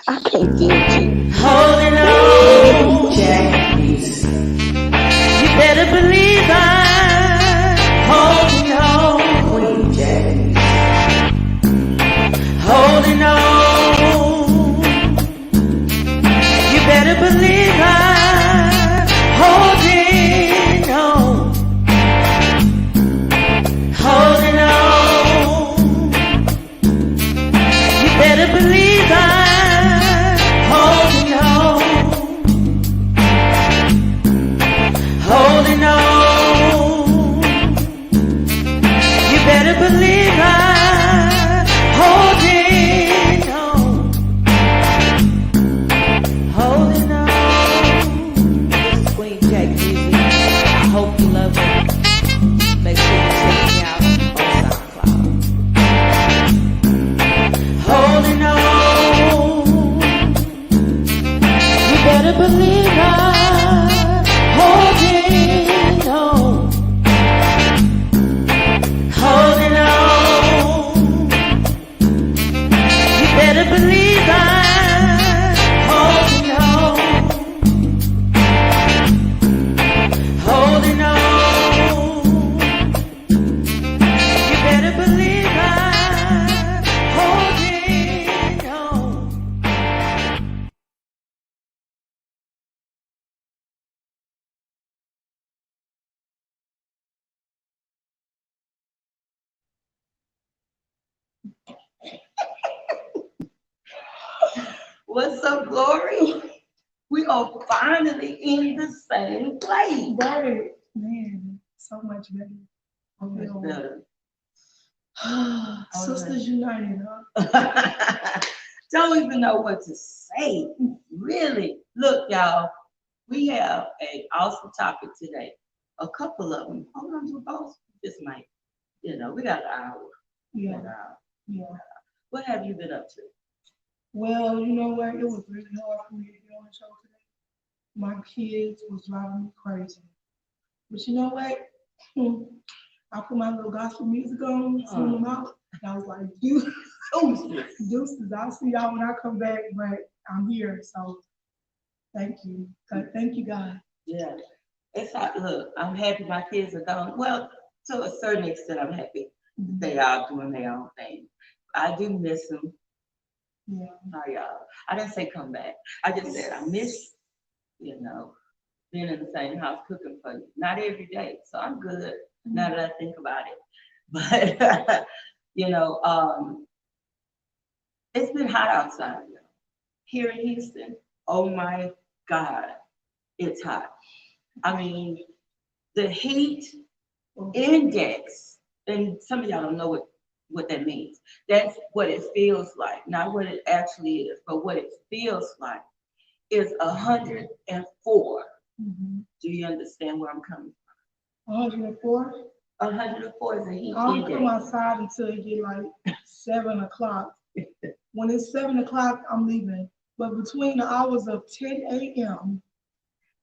I can't get you. Holding on, Jackie. You better believe I'm holding on, Queen Jackie. Holding on. You better believe I'm holding on. Holding on. You better believe I'm holding on. Holding on. You better believe I'm holding on. Holding on. This is Queen Jack Music. I hope you love it. Make sure you check me out on SoundCloud. Holding on. You better believe I'm holding on. Holding on. You better believe I'm holding on. Holding on. You better believe I'm holding on. What's up, Glory? We are finally in the same place. Right, man, so much better. Much better. Sisters United, huh? Don't even know what to say. Really. Look, y'all, we have an awesome topic today. A couple of them. Hold on to both. This might, we got an hour. We got Yeah, an hour. yeah. What have you been up to? Well, you know what? It was really hard for me to get on the show today. My kids was driving me crazy. But you know what? I put my little gospel music on, tune them out, and I was like, deuces. I'll see y'all when I come back, but I'm here, so thank you. Thank you, God. Yeah. It's like, look, I'm happy my kids are gone. Well, to a certain extent, I'm happy they are doing their own thing. I do miss them. Yeah. I didn't say come back. I just said I miss, being in the same house cooking for you. Not every day, so I'm good now that I think about it. But it's been hot outside here in Houston. Oh my God, it's hot. I mean, the heat index, and some of y'all don't know what that means. That's what it feels like, not what it actually is, but what it feels like is 104. Mm-hmm. Do you understand where I'm coming 104? from? 104 is a heat I don't index. come outside until it get like 7 o'clock. When it's 7 o'clock, I'm leaving. But between the hours of 10 a.m.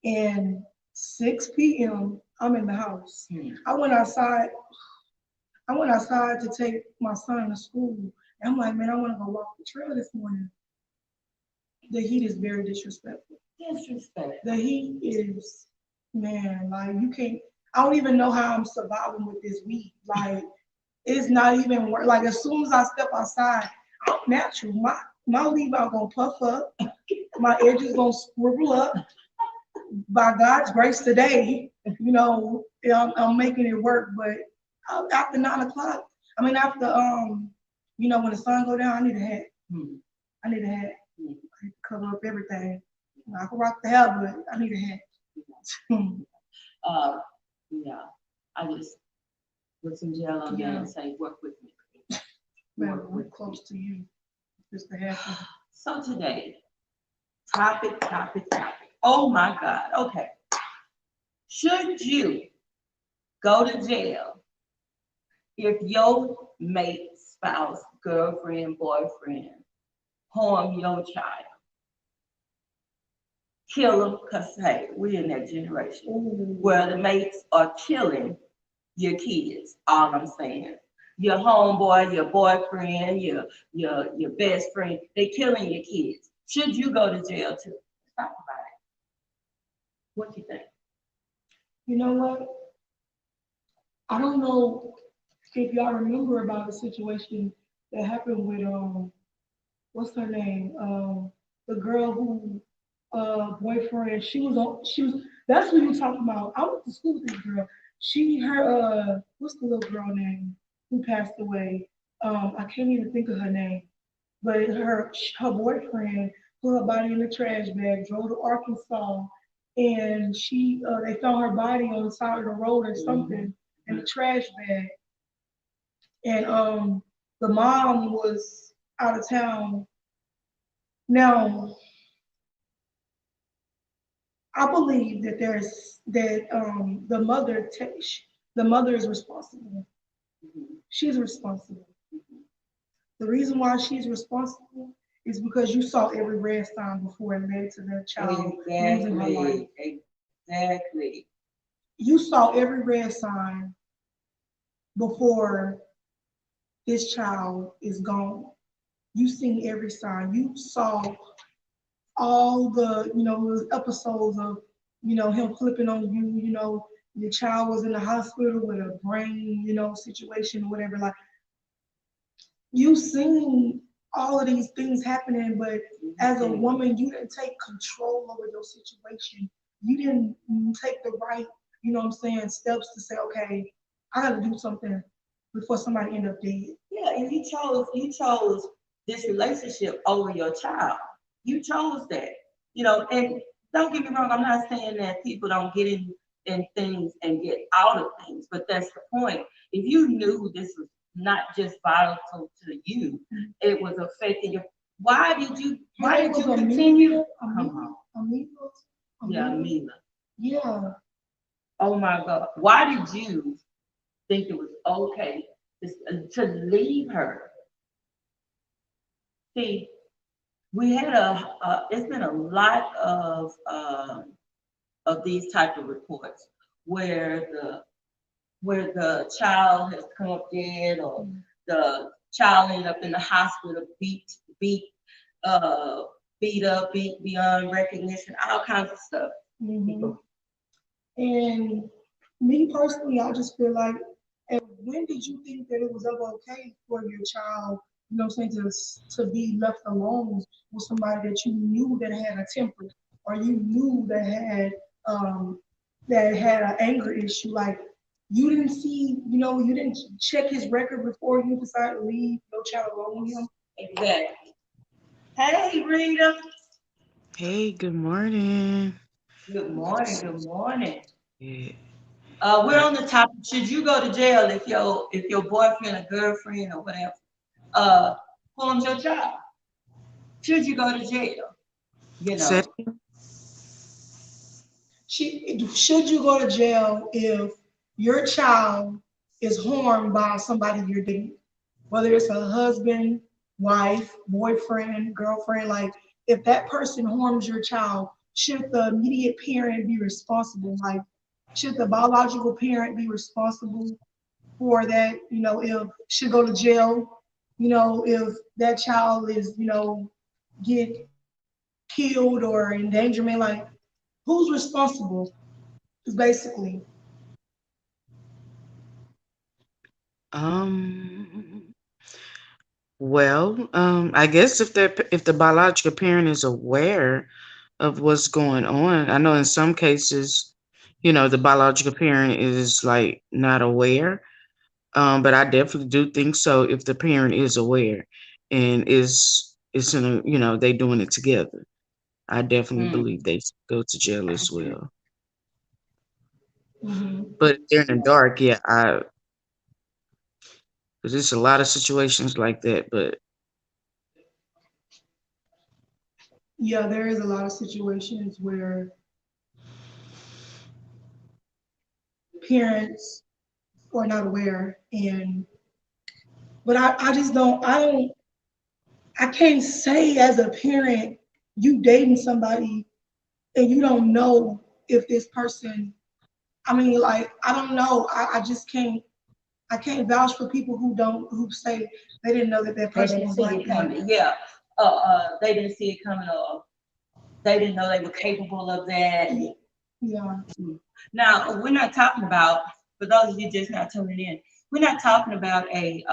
and 6 p.m., I'm in the house. I went outside to take my son to school. And I'm like, man, I want to go walk the trail this morning. The heat is very disrespectful. The heat is, man, like you can't, I don't even know how I'm surviving with this weed. Like, it's not even work. Like, as soon as I step outside, I'm natural. My leaf out gonna puff up. My edges gonna scribble up. By God's grace today, I'm making it work. But after 9 o'clock, after when the sun go down, I need a hat. I need a hat. I cover up everything. I can rock the hell, but I need a hat. I just put some gel on there and say, work with me. We're close to you. Just to have you. So today, topic. Oh my God. Okay. Should you go to jail if your mate, spouse, girlfriend, boyfriend harm your child? Kill them, because, hey, we're in that generation where the mates are killing your kids, all I'm saying. Your homeboy, your boyfriend, your best friend, they killing your kids. Should you go to jail too? Let's talk about it. What do you think? You know what? I don't know if y'all remember about a situation that happened with what's her name? The girl who boyfriend, she was that's what you talking about. I went to school with this girl. What's the little girl name who passed away? I can't even think of her name. But her boyfriend put her body in a trash bag, drove to Arkansas, and they found her body on the side of the road or something in a trash bag. And the mom was out of town. Now, I believe that the mother is responsible. She's responsible. The reason why she's responsible is because you saw every red sign before it led to that child losing her life. Exactly. You saw every red sign before this child is gone. You seen every sign. You saw all the episodes of, him flipping on you, your child was in the hospital with a brain, situation or whatever. Like you seen all of these things happening, but as a woman, you didn't take control over your situation. You didn't take the right, steps to say, okay, I gotta do something before somebody end up dead. Yeah, and you chose this relationship over your child. You chose that. And don't get me wrong, I'm not saying that people don't get in things and get out of things, but that's the point. If you knew this was not just vital to you, it was affecting your. Why did you continue? Come on. Yeah, Mila. Yeah. Oh my God. Why did you think it was okay to leave her? See, we had it's been a lot of these type of reports where the child has come up dead, or the child ended up in the hospital beat uh beat up, beat beyond recognition, all kinds of stuff. Mm-hmm. And me personally, I just feel like, and when did you think that it was ever okay for your child, to be left alone with somebody that you knew that had a temper, or you knew um that had an anger issue? Like you didn't see, you didn't check his record before you decided to leave your child alone with him. Exactly. Hey, Rita. Hey, good morning. Good morning. Good morning. Yeah, We're I, on the topic. Should you go to jail if your boyfriend or girlfriend or whatever uh harms your child? Should you go to jail? You said, know. Should you go to jail if your child is harmed by somebody you're dating? Whether it's a husband, wife, boyfriend, girlfriend, like if that person harms your child, should the immediate parent be responsible? Like, should the biological parent be responsible for that? If should go to jail, if that child is, get killed or endangerment, like who's responsible? Is basically. um, well, I guess if the biological parent is aware of what's going on, I know in some cases, the biological parent is like not aware. But I definitely do think so if the parent is aware and is in a, they doing it together. I definitely Mm, believe they should go to jail I as agree. well. Hmm. But if they're in the dark, yeah, because there's a lot of situations like that. But Yeah, there is a lot of situations where parents are not aware, but I just I can't say as a parent you dating somebody and you don't know if this person. I mean, like I don't know. I just can't vouch for people who say they didn't know that that They person didn't was see like it that. coming. Yeah. they didn't see it coming, or they didn't know they were capable of that. Yeah. Now, we're not talking about, for those of you just not tuning in, we're not talking about a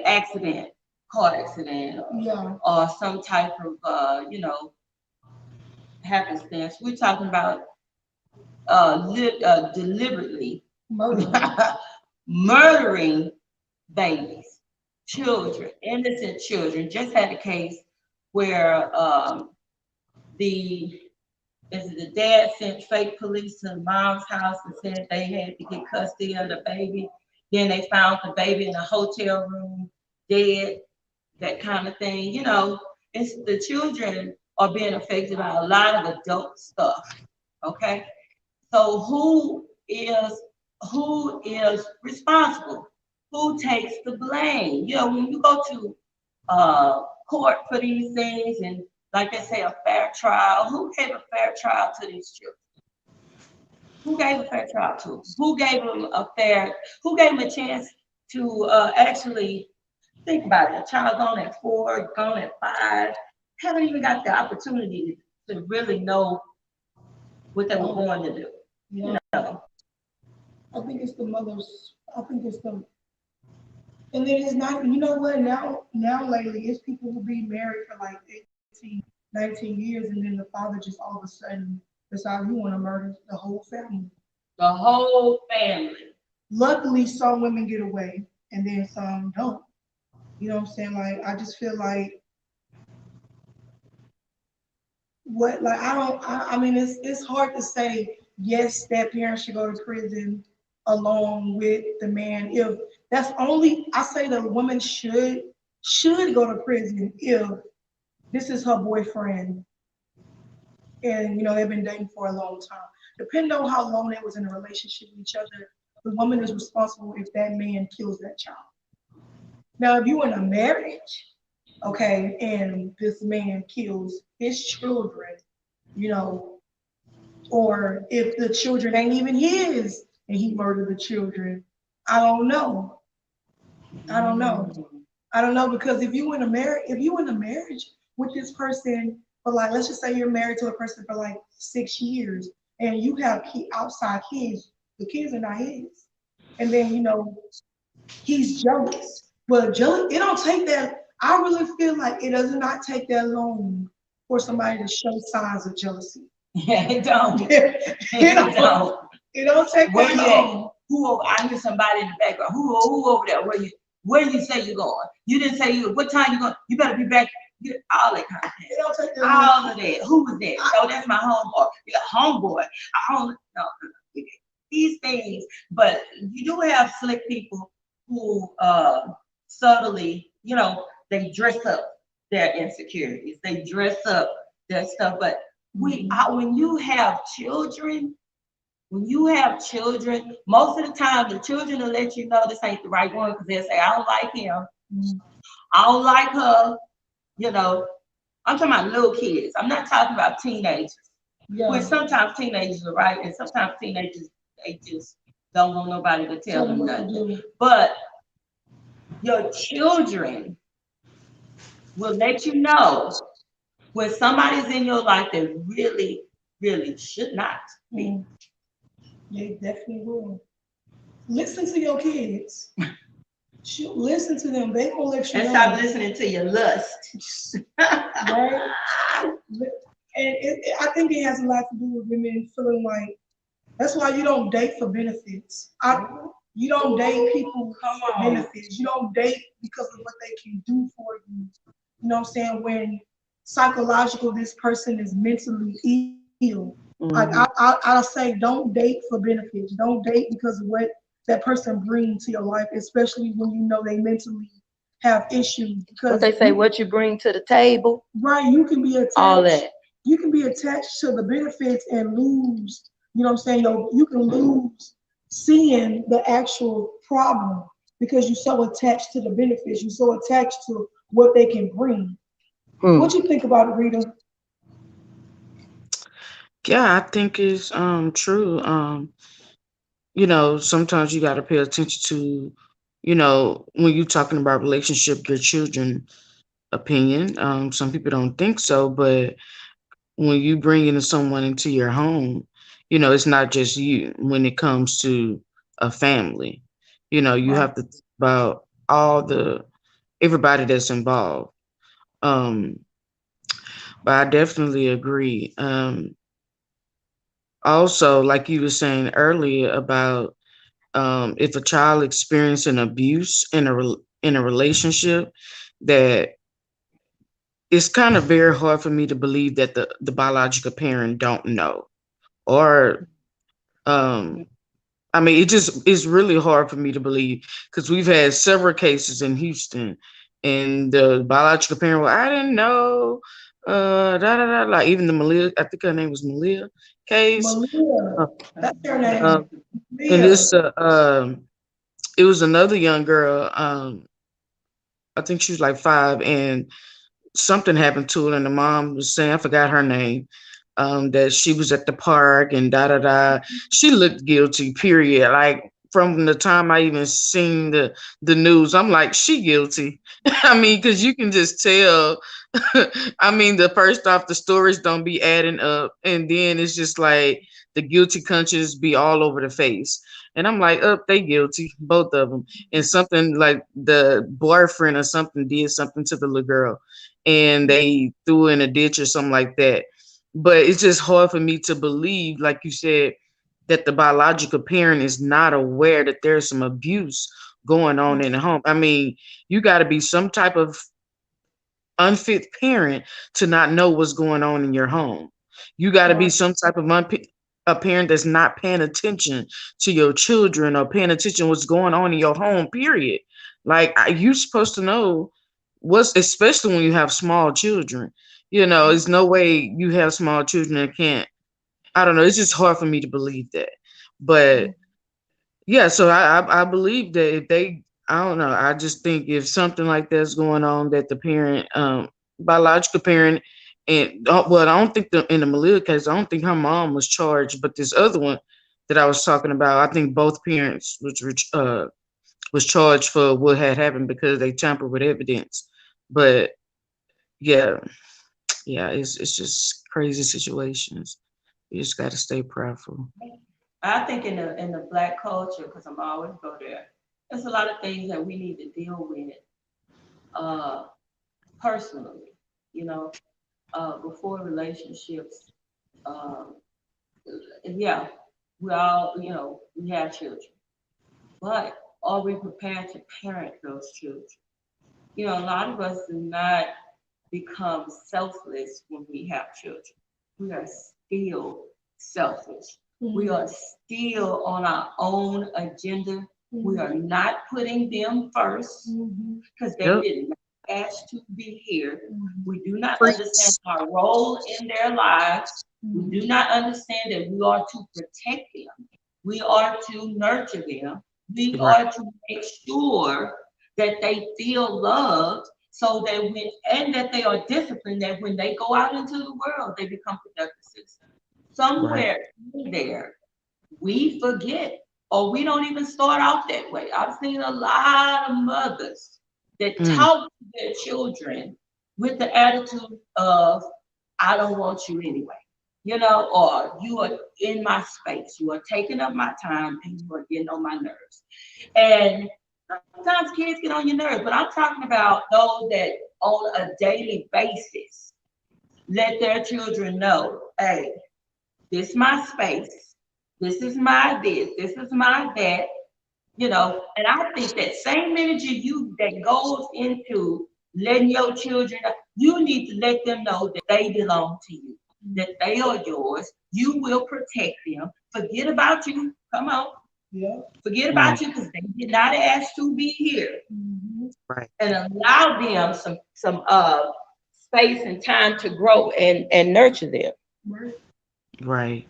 accident, car accident, Yeah. or some type of happenstance. We're talking about deliberately Murder. murdering babies, children, innocent children. Just had a case where the the dad sent fake police to the mom's house and said they had to get custody of the baby. Then they found the baby in a hotel room, dead, that kind of thing. It's the children are being affected by a lot of adult stuff. Okay, so who is responsible? Who takes the blame? When you go to court for these things, and like they say, a fair trial. Who gave a fair trial to these children? Who gave a fair trial to them? Who gave them a fair? Who gave them a chance to actually think about it? A child gone at 4, gone at 5, haven't even got the opportunity to really know what they were Yeah. going to do. Yeah. know. I think it's the mothers. I think it's the, and then it's not, you know what, now lately, it's people who be married for like 18, 19 years, and then the father just all of a sudden decides he want to murder the whole family. The whole family. Luckily, some women get away, and then some don't. You know what I'm saying? Like, I just feel like what, like, I mean, it's hard to say, yes, that parent should go to prison along with the man. If that's only, I say the woman should go to prison if this is her boyfriend, and they've been dating for a long time. Depending on how long they was in a relationship with each other, the woman is responsible if that man kills that child. Now, if you in a marriage, okay, and this man kills his children, you know, or if the children ain't even his and he murdered the children, I don't know. I don't know. I don't know, because if you in a marriage with this person for, like, let's just say you're married to a person for like 6 years, and you have outside kids, the kids are not his, and then he's jealous. But jealous, it don't take that. I really feel like it does not take that long for somebody to show signs of jealousy. Yeah, it don't. it It don't. don't. It don't take Where that you at? long. Who over? I hear somebody in the background. Who over there? Where you say you're going? You didn't say you. What time you going? You better be back. All that kind of thing. It don't take that All long. of that. Who was that? Oh, that's my homeboy. Yeah, homeboy. I don't know. These things, but you do have slick people who subtly, they dress up their insecurities. They dress up their stuff. But when you have children, most of the time the children will let you know this ain't the right one, because they'll say, I don't like him, I don't like her, you know. I'm talking about little kids. I'm not talking about teenagers. Yeah. Which sometimes teenagers are right, and sometimes teenagers, they just don't want nobody to tell Tell them them what to nothing. do. But your children will let you know when somebody's in your life that really, really should not be. Mm. They definitely will. Listen to your kids. Listen to them. They gonna let you And stop know. listening to your lust. Right? And I think it has a lot to do with women feeling like, that's why you don't date for benefits. You don't date people Come for on. benefits. You don't date because of what they can do for you. You know what I'm saying? When psychological, this person is mentally ill. Like, Hmm. I'll say, don't date for benefits. Don't date because of what that person brings to your life, especially when you know they mentally have issues. What Because they say, what you bring to the table, right, you can be all attached. that. You can be attached to the benefits and lose. You know what I'm saying? You can lose seeing the actual problem because you're so attached to the benefits. You're so attached to what they can bring. Hmm. What you think about it, Rita? Yeah, I think it's true. Sometimes you got to pay attention to, when you're talking about relationship, your children opinion. Some people don't think so, but when you bring in someone into your home, it's not just you when it comes to a family. You Right. have to think about all the everybody that's involved. Um, but I definitely agree. Also, like you were saying earlier about if a child experiencing abuse in a relationship, that it's kind of very hard for me to believe that the biological parent don't know, or um I mean, it just it's really hard for me to believe because we've had several cases in Houston, and the biological parent, well, I didn't know, da da da, like even the Malia, I think her name was Malia case, Malia, uh, that's her uh, name. and Malia. it was another young girl, I think she was like 5, and something happened to her, and the mom was saying, I forgot her name, that she was at the park and da da da. She looked guilty, period. Like from the time I even seen the news, I'm like, she guilty. I mean, because you can just tell. I mean, the first off, the stories don't be adding up, and then it's just like the guilty conscience be all over the face. And I'm like, up, they guilty, both of them. And something like the boyfriend or something did something to the little girl, and they threw her in a ditch or something like that. But it's just hard for me to believe, like you said, that the biological parent is not aware that there's some abuse going on in the home. I mean, you got to be some type of unfit parent to not know what's going on in your home. You got to be Right. some type of a parent that's not paying attention to your children or paying attention what's going on in your home. Period. Like you supposed to know what's, especially when you have small children. There's no way you have small children and can't. I don't know. It's just hard for me to believe that, but yeah, so I believe that if they, I don't know, I just think if something like that's going on, that the parent, biological parent, and well, I don't think in the Malia case, I don't think her mom was charged, but this other one that I was talking about, I think both parents was charged for what had happened because they tampered with evidence. But yeah, yeah, it's just crazy situations. You just got to stay prayerful. I think in the black culture, because I'm always go there, there's a lot of things that we need to deal with uh, personally, you know, before relationships. Um, yeah, we all, we have children, but are we prepared to parent those children? A lot of us do not become selfless when we have children. We are still selfish. We Mhm. are still on our own agenda. We are Mhm. not putting them first Mhm. because they Yep. did not ask to be here. Mhm. We do not understand Preach. our role in their lives. We do Mhm. not understand that we are to protect them. We are to nurture them. We Right. are to make sure that they feel loved so that that they are disciplined, that when they go out into the world, they become productive citizens. Right. Somewhere in there, we forget, or we don't even start off that way. I've seen a lot of mothers that Mm, talk to their children with the attitude of, I don't want you anyway. Or you are in my space, you are taking up my time, and you are getting on my nerves. And sometimes kids get on your nerves, but I'm talking about those that on a daily basis let their children know, hey, this is my space, this is my this is my that, and I think that same energy you that goes into letting your children know, you need to let them know that they belong to you, that they are yours. You will protect them. Forget about you. Come on. Yeah. Forget mm, about you because they did not ask to be here. Mhm. right. And allow them some space and time to grow and nurture them. Right. Right.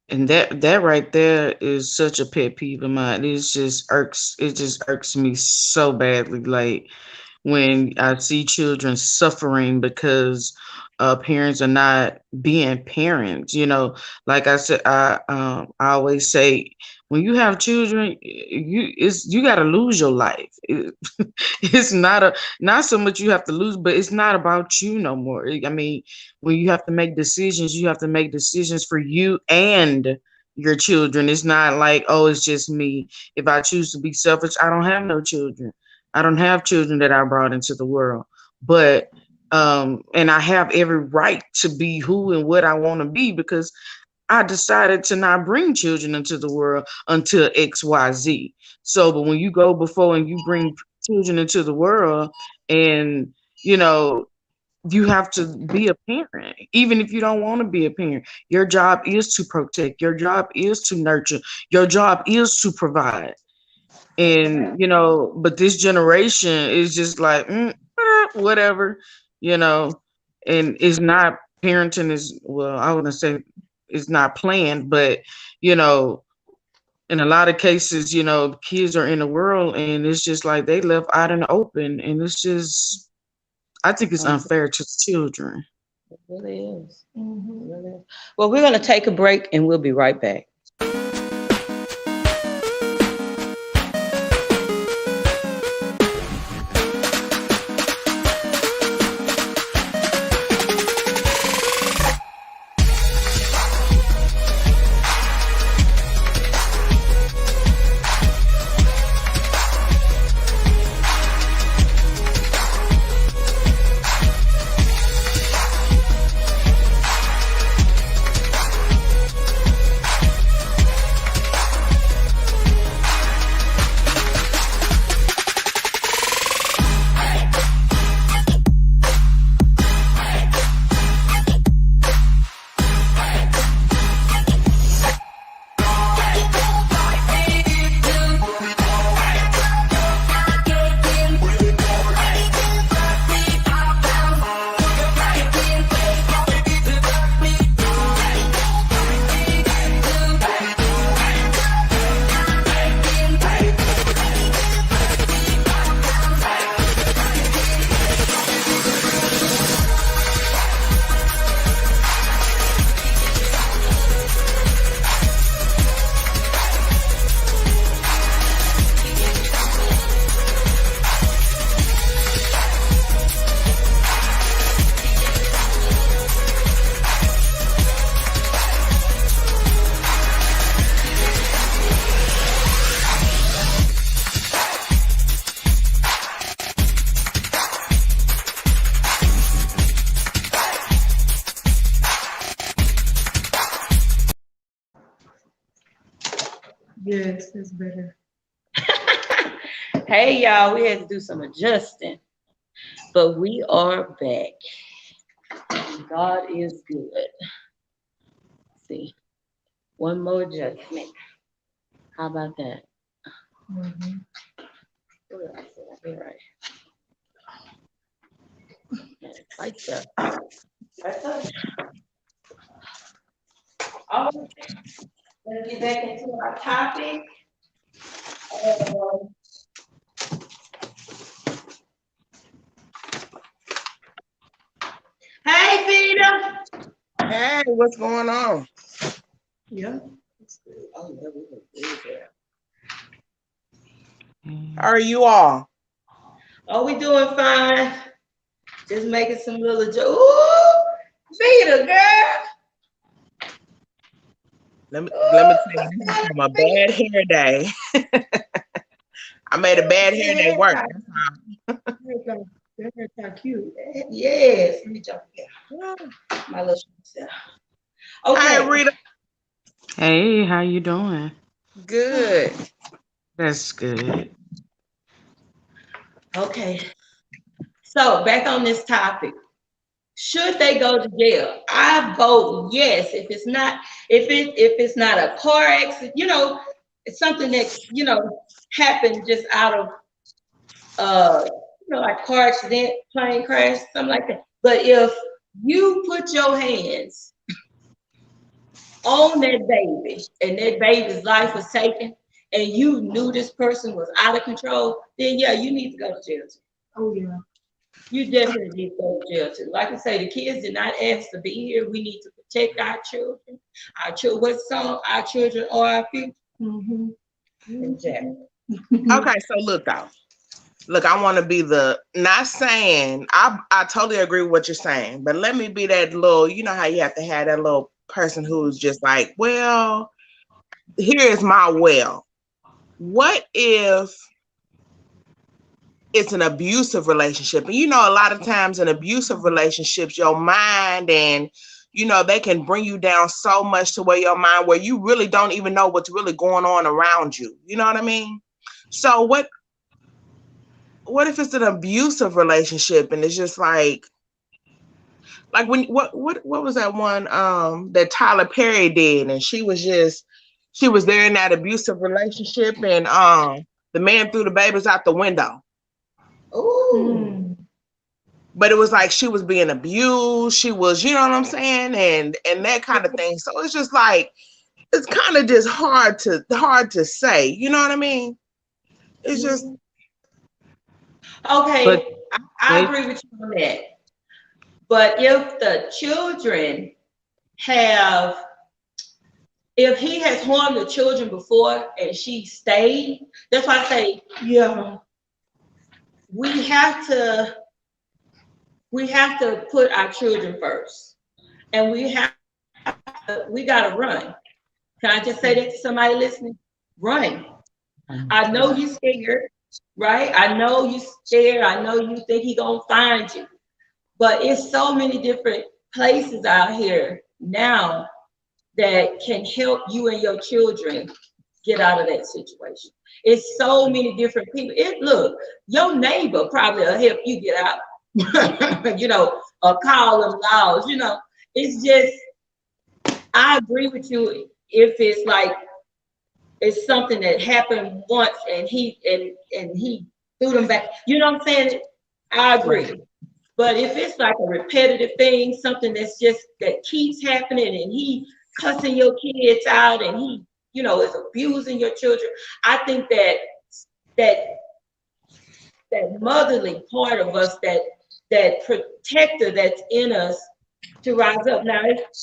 And that right there is such a pet peeve of mine. It just irks me so badly. Like when I see children suffering because parents are not being parents. Like I said, I always say When you have children, you got to lose your life. It's not a not so much you have to lose, but it's not about you no more. I mean, when you have to make decisions, you have to make decisions for you and your children. It's not like, oh, it's just me. If I choose to be selfish, I don't have no children. I don't have children that I brought into the world. But and I have every right to be who and what I want to be because I decided to not bring children into the world until XYZ. So, but when you go before and you bring children into the world, and you know, you have to be a parent, even if you don't want to be a parent. Your job is to protect, your job is to nurture, your job is to provide. And, but this generation is just like, whatever, you know, and it's not parenting is, well, I wouldn't say it's not planned, but, you know, in a lot of cases, kids are in the world and it's just like they left out in the open. And it's just, I think it's Um, unfair to children. it really is. It Mhm. really is. Well, we're going to take a break and we'll be right back. Yes, it's better. Hey, y'all, we had to do some adjusting, but we are back. God is good. Let's see, one more adjustment. How about that? Mhm. What did I say? I did right. Yeah, right there. Right there. All right, let's get back into our topic. Um, hey, Peter. Hey, what's going on? Yeah. Oh, yeah, we were good there. How are you all? Oh, we doing fine. Just making some little Ooh, Peter, girl. Let me tell you, this is from a bad hair day. I made a bad hair day work. That's That haircut cute. Yes, let me jump here. all. My little self. Hi, Okay, Rita. Hey, how you doing? Good. That's good. okay. So back on this topic, should they go to jail? I vote yes. If it's not a car accident, it's something that happened just out of uh, like car accident, plane crash, something like that. But if you put your hands on that baby and that baby's life was taken and you knew this person was out of control, then yeah, you need to go to jail too. Oh yeah. You definitely need to go to jail too. Like I say, the kids did not ask to be here. We need to protect our children. Our children, what song? Our children are our future. Mm-hmm. Exactly. Okay, so look though. Look, I want to be the not saying I totally agree with what you're saying, but let me be that little, you know how you have to have that little person who's just like, well, here is my well. What if it's an abusive relationship? And you know, a lot of times in abusive relationships, your mind and they can bring you down so much to where your mind where you really don't even know what's really going on around you. You know what I mean? So what if it's an abusive relationship and it's just like when what was that one that Tyler Perry did, and she was there in that abusive relationship, and the man threw the babies out the window. Ooh. Mm. But it was like she was being abused, she was, you know what I'm saying, and that kind of thing. So it's just like it's kind of just hard to say, you know what I mean? It's just But Okay, I they, agree with you on that. But if the children have, if he has harmed the children before and she stayed, that's why I say Yeah. we have to we have to put our children first, and we gotta run. Can I just say that to somebody listening? Run. I know you scared, right? I know you scared. I know you think he gonna find you. But it's so many different places out here now that can help you and your children get out of that situation. It's so many different people. Look, your neighbor probably will help you get out. Or call them laws. It's just I agree with you if it's like it's something that happened once and he threw them back. You know what I'm saying? I right. agree. But if it's like a repetitive thing, something that's just that keeps happening and he cussing your kids out and he, is abusing your children, I think that that motherly part of us, that protector that's in us to rise up. Now,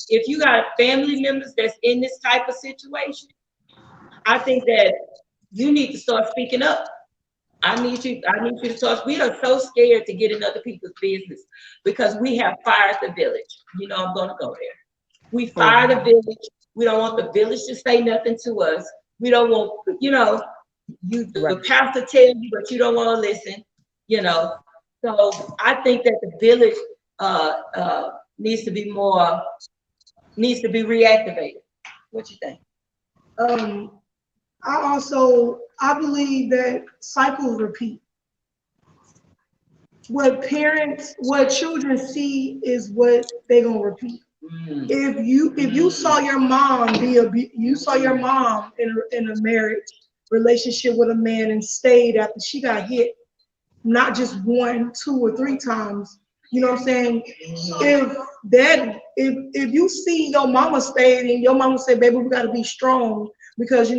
if you got family members that's in this type of situation, I think that you need to start speaking up. I need you to start. We are so scared to get in other people's business because we have fired the village. I'm gonna go there. We fire the Mhm. village. We don't want the village to say nothing to us. We don't want, the Right. pastor tell you, but you don't want to listen, you know. So I think that the village needs to be reactivated. What you think? Um, I believe that cycles repeat. What children see is what they're gonna repeat. Mm. If you saw your mom you saw your mom in a marriage relationship with a man and stayed after she got hit, not just one, two, or three times. You know what I'm saying? If you see your mama stayed and your mama said, "Baby, we got to be strong because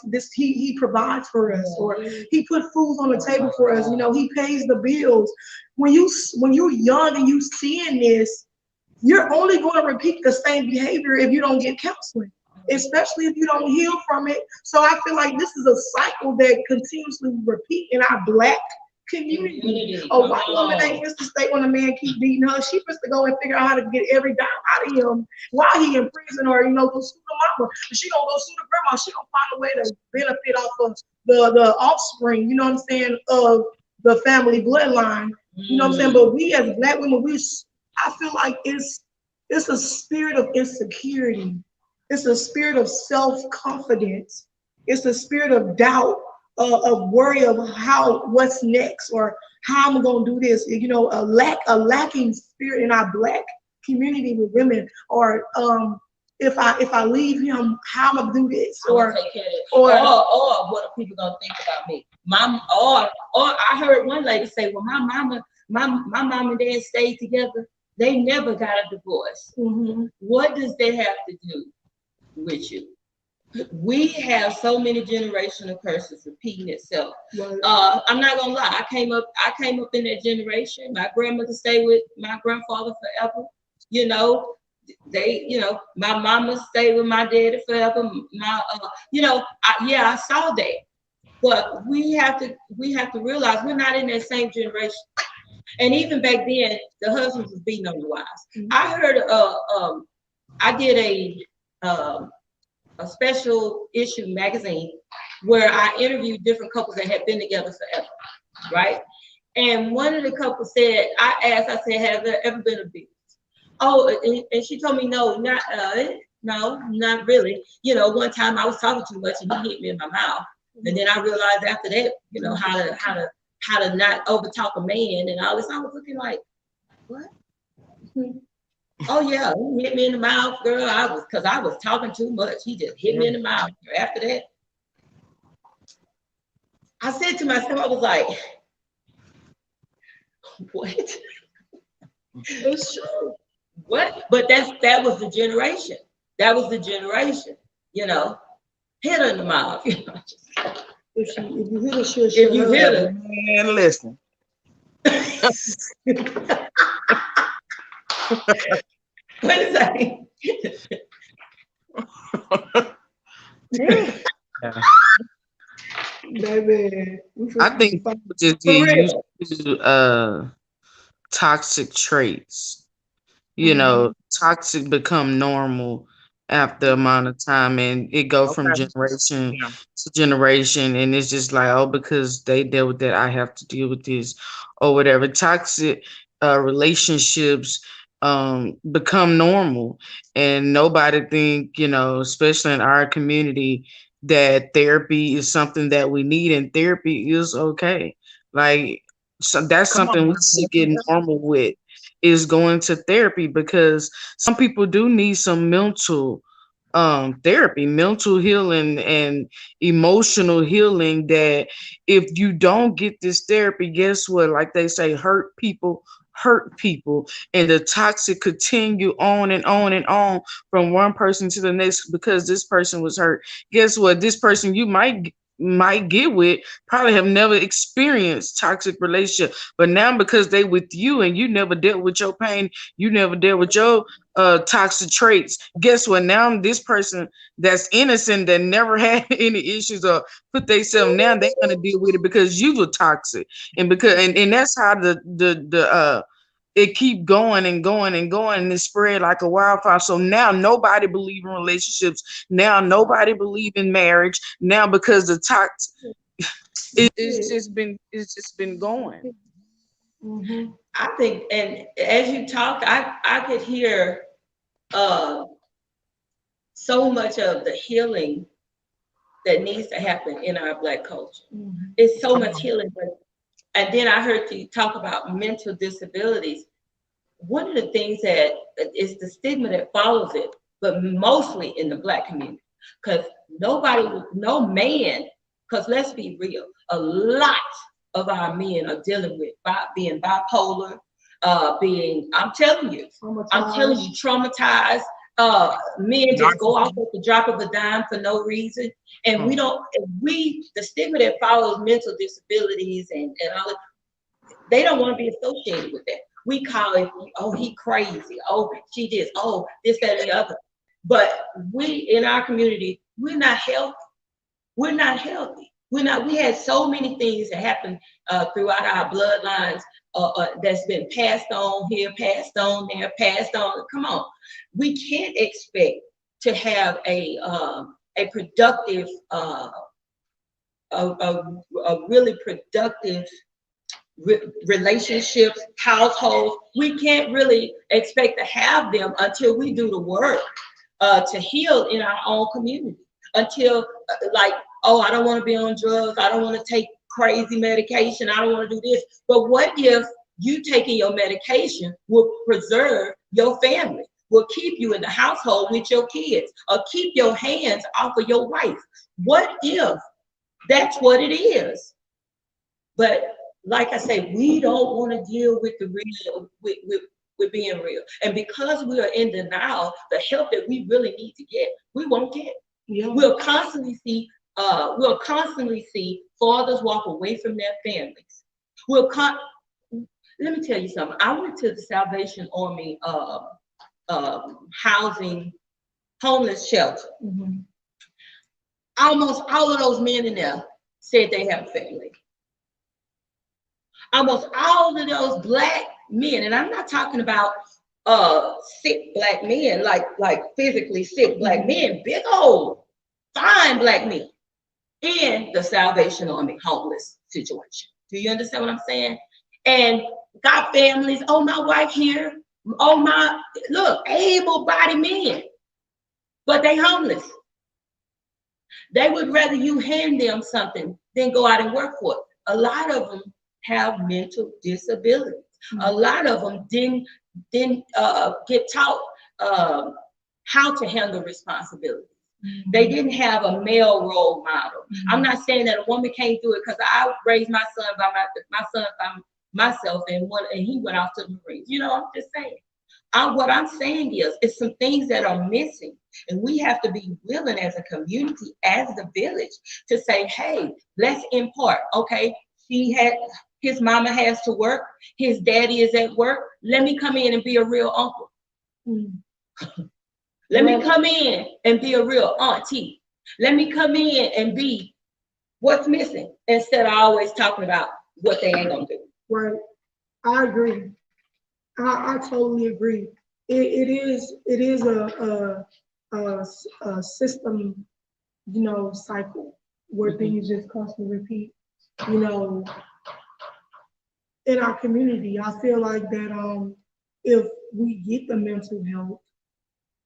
this he provides for us, or he put food on the table for us. He pays the bills." When you're young and you seeing this, you're only going to repeat the same behavior if you don't get counseling, especially if you don't heal from it. So I feel like this is a cycle that continuously repeat in our black community. A white woman ain't supposed to stay when a man keep beating her. She's supposed to go and figure out how to get every dime out of him while he in prison, or go sue the mama. She gonna go sue the grandma. She gonna find a way to benefit off of the offspring. You know what I'm saying, of the family bloodline. You know what I'm saying? But we as black women, I feel like it's a spirit of insecurity. It's a spirit of self-confidence. It's a spirit of doubt, of worry of what's next, or how I'm gonna do this. A lacking spirit in our black community with women, or if I leave him, how I'm gonna do this, I'm gonna take care of it. or Or what are people gonna think about me? Mom, or I heard one lady say, "Well, my mom and dad stayed together. They never got a divorce." mhm. What does that have to do with you? We have so many generational curses repeating itself. Right. I'm not gonna lie. I came up in that generation. My grandmother stayed with my grandfather forever. You know, They, my mama stayed with my daddy forever. My, I saw that. But we have to realize we're not in that same generation. And even back then, the husbands was beating on the wives. I heard, I did a special issue magazine where I interviewed different couples that had been together forever, right? And one of the couples said, I said, have there ever been abuse? Oh, and she told me, no, not really. One time I was talking too much and he hit me in my mouth. And then I realized after that, how to not overtalk a man and all this. I was looking like, what? Oh yeah, he hit me in the mouth, girl. Because I was talking too much. He just hit me in the mouth. After that, I said to myself, I was like, what? It's true. What? But that was the generation. That was the generation. Hit her in the mouth. If you hit her, she'll If you hit her, Man, listen. what is that? Yeah. baby, we I finna think fight. people just For get used real. to toxic traits. Mhm. Toxic become normal after amount of time, and it go from Okay. generation Yeah. to generation, and it's just like, oh, because they deal with that, I have to deal with this or whatever. Toxic relationships become normal, and nobody think, especially in our community, that therapy is something that we need, and therapy is okay. Like, so that's Come on something we now. should get normal with, is going to therapy, because some people do need some mental therapy, mental healing and emotional healing, that if you don't get this therapy, guess what? Like they say, hurt people, and the toxic continue on and on and on from one person to the next, because this person was hurt. Guess what? This person you might get with probably have never experienced toxic relationship, but now because they with you and you never dealt with your pain, you never dealt with your toxic traits. Guess what? Now this person that's innocent, that never had any issues or put themselves, now they're gonna deal with it because you were toxic, and that's how the it keep going and going and going, and it spread like a wildfire. So now nobody believe in relationships. Now nobody believe in marriage. Now because the toxic, it's just been going. Mhm. I think, and as you talked, I could hear uh, so much of the healing that needs to happen in our Black culture. Mhm. It's so Come much on. healing. And then I heard you talk about mental disabilities. One of the things that is the stigma that follows it, but mostly in the Black community, because no man, because let's be real, a lot of our men are dealing with being bipolar, I'm telling Traumatized. you, traumatized. Men just go off Narcissism. at the drop of a dime for no reason, and Hmm. the stigma that follows mental disabilities and all, they don't want to be associated with that. We call it, oh, he crazy. Oh, she this. Oh, this, that, and the other. But we in our community, we're not healthy. We're not healthy. We're not. We had so many things that happened throughout our bloodlines that's been passed on here, passed on there, passed on. Come on, we can't expect to have a productive, a really productive relationships, households. We can't really expect to have them until we do the work to heal in our own community. Until, like, oh, I don't want to be on drugs. I don't want to take crazy medication. I don't want to do this. But what if you taking your medication will preserve your family? Will keep you in the household with your kids, or keep your hands off of your wife? What if that's what it is? But like I say, we don't want to deal with the real, with being real. And because we are in denial, the help that we really need to get, we won't get. Yeah. We'll constantly see fathers walk away from their families. We'll con- Let me tell you something. I went to the Salvation Army housing, homeless shelter. Mhm. Almost all of those men in there said they have a family. Almost all of those black men, and I'm not talking about sick black men, like physically sick black men, big old fine black men in the Salvation Army homeless situation. Do you understand what I'm saying? And got families. Oh, my wife here. Oh, my, look, able-bodied men, but they homeless. They would rather you hand them something than go out and work for it. A lot of them have mental disabilities. A lot of them didn't get taught um, how to handle responsibility. They didn't have a male role model. I'm not saying that a woman can't do it because I raised my son my son by myself, and he went off to the Marines. You know, I'm just saying. What I'm saying is, it's some things that are missing, and we have to be willing as a community, as the village, to say, "Hey, let's impart." Okay, his mama has to work, his daddy is at work. Let me come in and be a real uncle. Mm. Let me come in and be a real auntie. Let me come in and be what's missing instead of always talking about what they ain't gonna do. Right. I agree. I totally agree. It is a system, cycle where things just constantly repeat. You know, in our community, I feel like that if we get the mental health,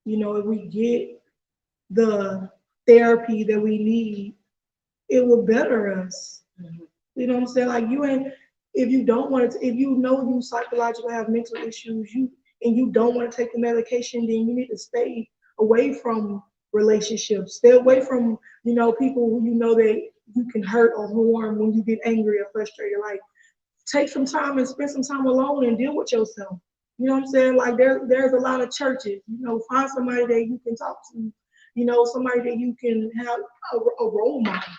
if we get the therapy that we need, it will better us. You know what I'm saying? Like you ain't if you don't want to if you know you psychologically have mental issues, you don't want to take the medication, then you need to stay away from relationships. Stay away from, people who you know that you can hurt or harm when you get angry or frustrated. Like take some time and spend some time alone and deal with yourself. You know what I'm saying? Like there's a lot of churches. Find somebody that you can talk to. Somebody that you can have a role model.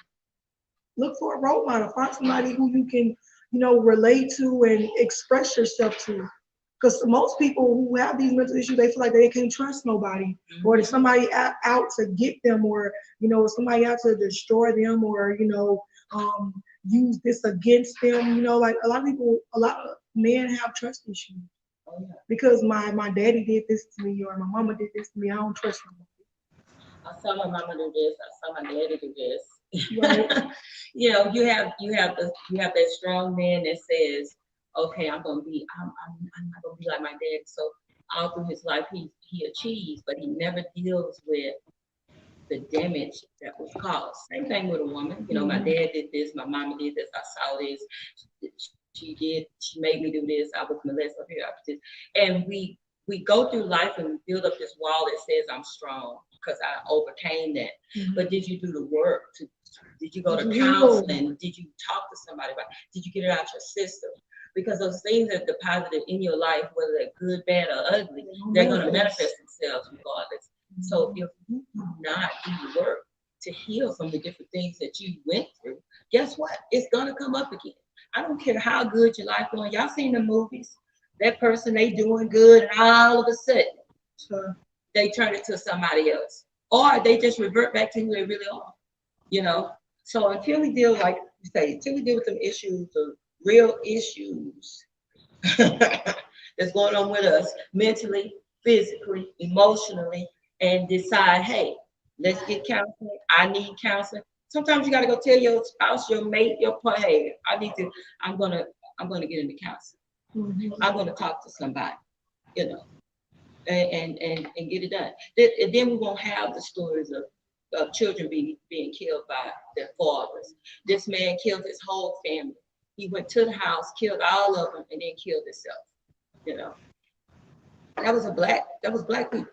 Look for a role model. Find somebody who you can, relate to and express yourself to. Because most people who have these mental issues, they feel like they can't trust nobody, or there's somebody out to get them, or somebody out to destroy them, or use this against them. Like a lot of people, a lot of men have trust issues because my daddy did this to me, or my mama did this to me. I don't trust them. I saw my mama do this. I saw my daddy do this. Right. You have that strong man that says, "Okay, I'm not gonna be like my dad." So all through his life, he achieves, but he never deals with the damage that was caused. Same thing with a woman. My dad did this, my mama did this. I saw this. She made me do this. I was molested up here. I was this, and we go through life and we build up this wall that says I'm strong because I overcame that. But did you do the work? Did you go to counseling? Did you talk to somebody about it? Did you get it out your system? Because those things that are deposited in your life, whether they're good, bad, or ugly, they're going to manifest themselves regardless. So if you do not do the work to heal from the different things that you went through, guess what? It's going to come up again. I don't care how good your life going. Y'all seen the movies? That person, they doing good, and all of a sudden, they turn it to somebody else. Or they just revert back to who they really are. So until we deal, like you say, until we deal with some issues, the real issues that's going on with us mentally, physically, emotionally, and decide, hey, let's get counseling. I need counseling. Sometimes you got to go tell your spouse, your mate, your partner, hey, I'm gonna get into counseling. I'm gonna talk to somebody, you know, and get it done. And then we won't have the stories of children being killed by their fathers. This man killed his whole family. He went to the house, killed all of them, and then killed himself. You know, that was black people.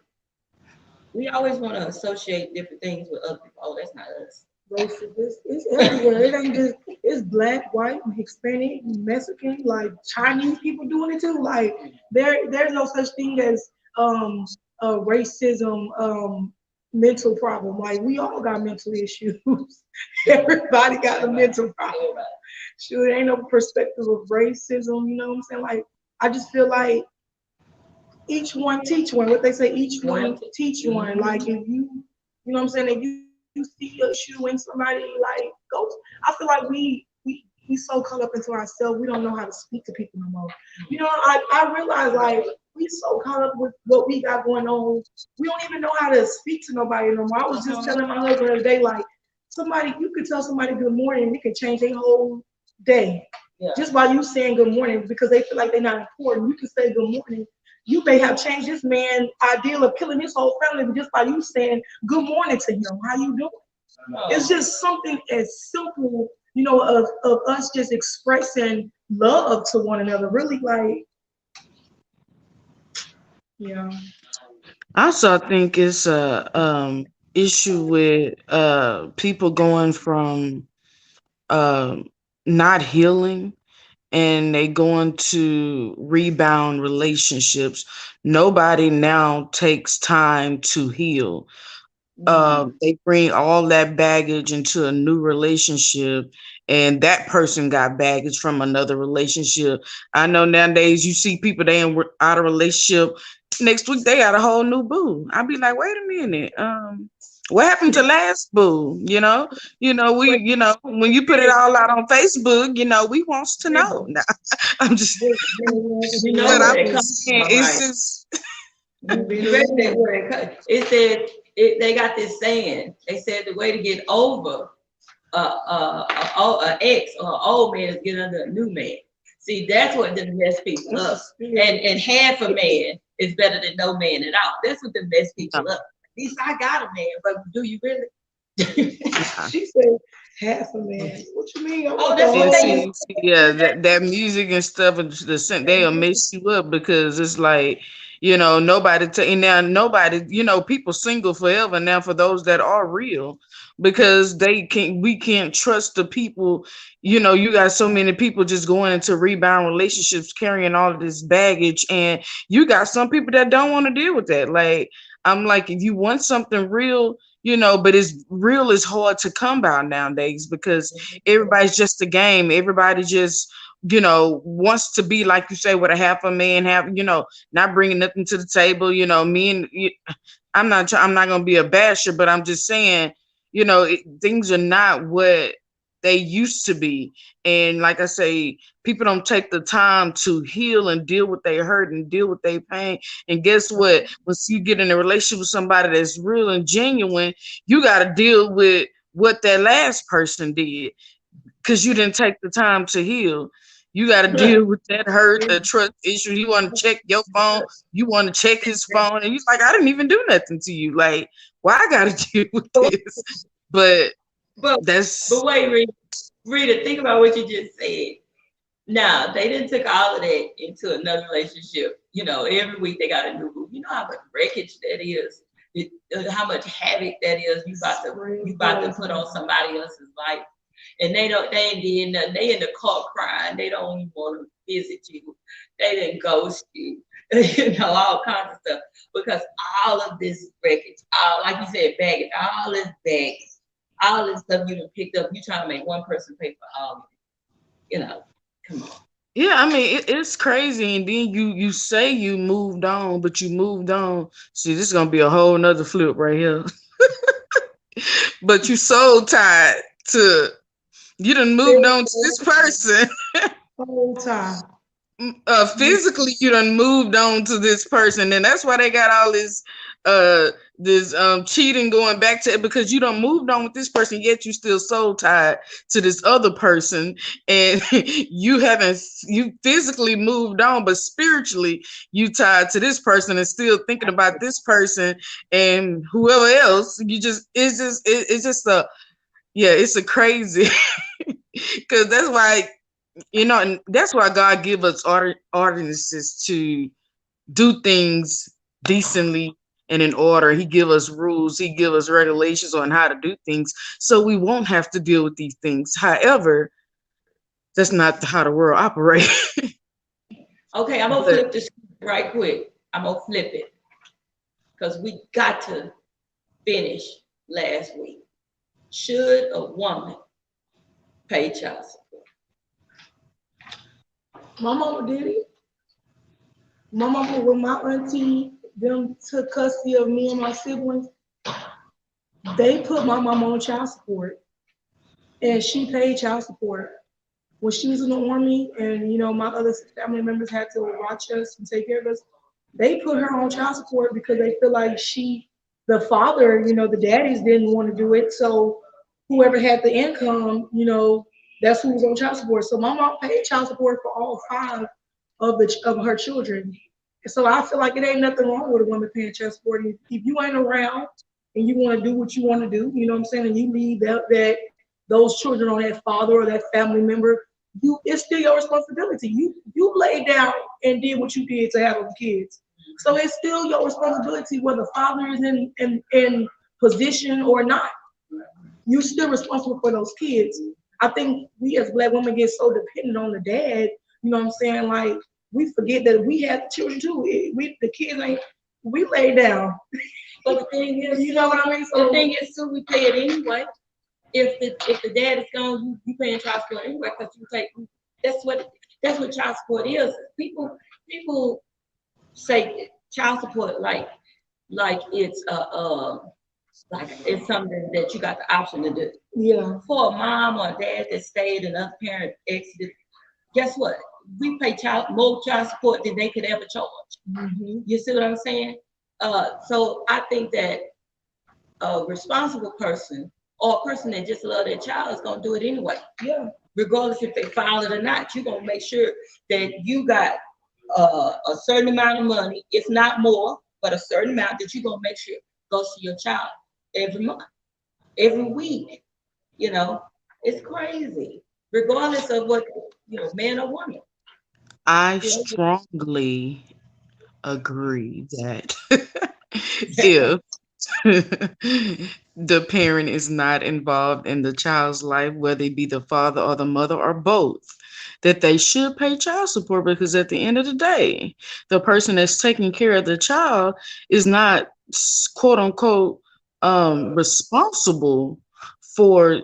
We always want to associate different things with other people. Oh, that's not us. Racism. It's everywhere. It ain't just it's black, white, Hispanic, Mexican, like Chinese people doing it too. Like there's no such thing as racism mental problem. Like we all got mental issues. Everybody got a mental problem. Sure, there ain't no perspective of racism, you know what I'm saying? Like I just feel like each one teach one. What they say, each One, one two. teach one. Mhm. Like if you know what I'm saying, if you see a issue in somebody, like go. I feel like we so caught up into ourselves, we don't know how to speak to people no more. You know, I realize like we so caught up with what we got going on, we don't even know how to speak to nobody no more. I was just Uh-huh. telling my husband the other day, like somebody you could tell somebody good morning, and it could change their whole day Yeah. just by you saying good morning because they feel like they're not important. You can say good morning. You may have changed this man's ideal of killing his whole family just by you saying good morning to him. How you doing? It's Oh. just something as simple, of us just expressing love to one another. Really, like, yeah. Also, I think it's a issue with people going from um not healing and they going to rebound relationships. Nobody now takes time to heal. Mhm. They bring all that baggage into a new relationship, and that person got baggage from another relationship. I know nowadays you see people they out of relationship, next week they got a whole new boo. I'd be like, wait a minute, what happened to last boo? We, But, when you put it all out on Facebook, we wants to know. Now, I'm just, You know but where I'm it comes just saying, from, it's right? just, You read that where it comes. It said they got this saying. They said the way to get over a ex or an old man is get under a new man. See, that's what them mess people up. And half a man is better than no man at all. That's what them mess people up. At least I got a man, but do you really? nah. she said half a man. What you mean? I Oh, want the that's what Yeah, they used whole. yeah, that music and stuff and the scent, they'll mess you up because it's like, nobody and now nobody, people single forever now for those that are real because we can't trust the people, you got so many people just going into rebound relationships carrying all of this baggage and you got some people that don't want to deal with that. Like, I'm like, if you want something real, but it's real is hard to come by nowadays because everybody's just a game. Everybody just, wants to be like you say with a half a man, not bringing nothing to the table. Me and I'm not gonna be a basher, but I'm just saying, things are not what they used to be. And like I say, people don't take the time to heal and deal with their hurt and deal with their pain. And guess what? Once you get in a relationship with somebody that's real and genuine, you got to deal with what that last person did because you didn't take the time to heal. You got to deal with that hurt, the trust issue. You want to check your phone, you want to check his phone, and he's like, I didn't even do nothing to you. Like, why I got to deal with this? But but that's wait, Rita, think about what you just said. Now they didn't took all of that into another relationship. You know, every week they got a new boo. You know how much wreckage that is. How much havoc that is. You about to put on somebody else's life, and they ain't doing nothing. They in the car crying. They don't even want to visit you. They didn't ghost you. All kinds of stuff because all of this wreckage, all like you said, baggage, all this stuff you done picked up. You trying to make one person pay for all of it. Come on. yeah. I mean, it's crazy. And then you say you moved on, but you moved on. See, this is gonna be a whole nother flip right here. But you so tied to you done moved on to this person. Whole time. Physically you done moved on to this person and that's why they got all this cheating going back to it because you done moved on with this person yet you still so tied to this other person and you physically moved on but spiritually you tied to this person and still thinking about this person and whoever else it's just a yeah it's a crazy because that's why and that's why God give us ordinances to do things decently and in order. He give us rules. He give us regulations on how to do things, so we won't have to deal with these things. However, that's not how the world operates. Okay, I'm gonna But flip this right quick. I'm gonna flip it because we got to finish last week. Should a woman pay child support? My mama did it. My mama, when my auntie them took custody of me and my siblings, they put my mama on child support, and she paid child support when she was in the army, and my other family members had to watch us and take care of us. They put her on child support because they feel like the father, the daddies didn't want to do it. So whoever had the income, that's who was on child support. So my mom paid child support for all five of her children. So I feel like it ain't nothing wrong with a woman paying child support. If you ain't around and you want to do what you want to do, you know what I'm saying, and you leave that those children on that father or that family member, it's still your responsibility. You laid down and did what you did to have those kids. So it's still your responsibility whether father is in position or not. You're still responsible for those kids. I think we as black women get so dependent on the dad, you know what I'm saying? Like we forget that we have children too. We the kids ain't we lay down. But the thing is, You know what I mean? the So thing is too, we pay it anyway. If the dad is gone, you paying child support anyway because you take. That's what that's what child support is. People say child support like it's like it's something that you got the option to do. yeah. For a mom or a dad that stayed and other parent exited, guess what? We pay more child support than they could ever charge. Hmm. You see what I'm saying? So I think that a responsible person or a person that just love their child is gonna do it anyway, Yeah. regardless if they file it or not. You're gonna make sure that you got a certain amount of money, if not more, but a certain amount that you're gonna make sure goes to your child every month, every week. You know, it's crazy, regardless of what man or woman. I You know, strongly agree that if the parent is not involved in the child's life, whether it be the father or the mother or both, that they should pay child support because at the end of the day, the person that's taking care of the child is not quote unquote responsible for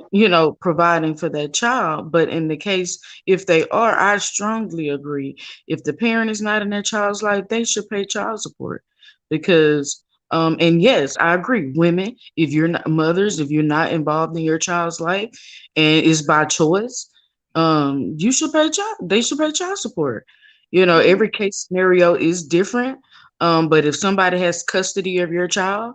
providing for that child. But in the case if they are, I strongly agree, if the parent is not in their child's life, they should pay child support because and yes, I agree. Women, if you're not mothers, if you're not involved in your child's life and it's by choice, you should pay child. They should pay child support. mhm. Every case scenario is different. But if somebody has custody of your child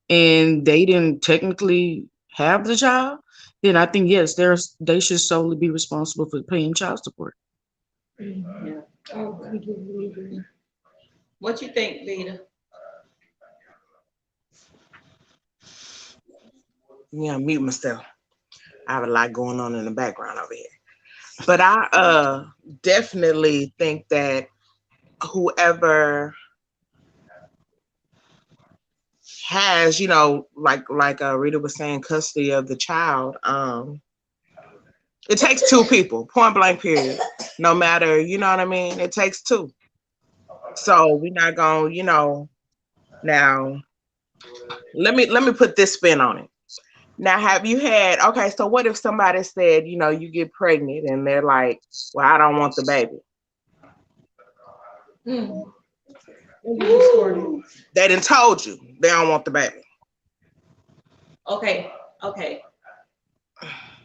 and they didn't technically have the child, then I think yes, they should solely be responsible for paying child support. Yeah. I completely agree. What you think, Vita? Yeah, mute myself. I have a lot going on in the background over here. But I definitely think that whoever has, like Rita was saying, custody of the child, it takes two people, point blank period. No matter, you know what I mean? It takes two. So we're not gonna, now let me put this spin on it. Now, have you had, okay, so what if somebody said, you get pregnant and they're like, well, I don't want the baby. Mm. Let me get started. They done told you they don't want the baby. Okay, okay.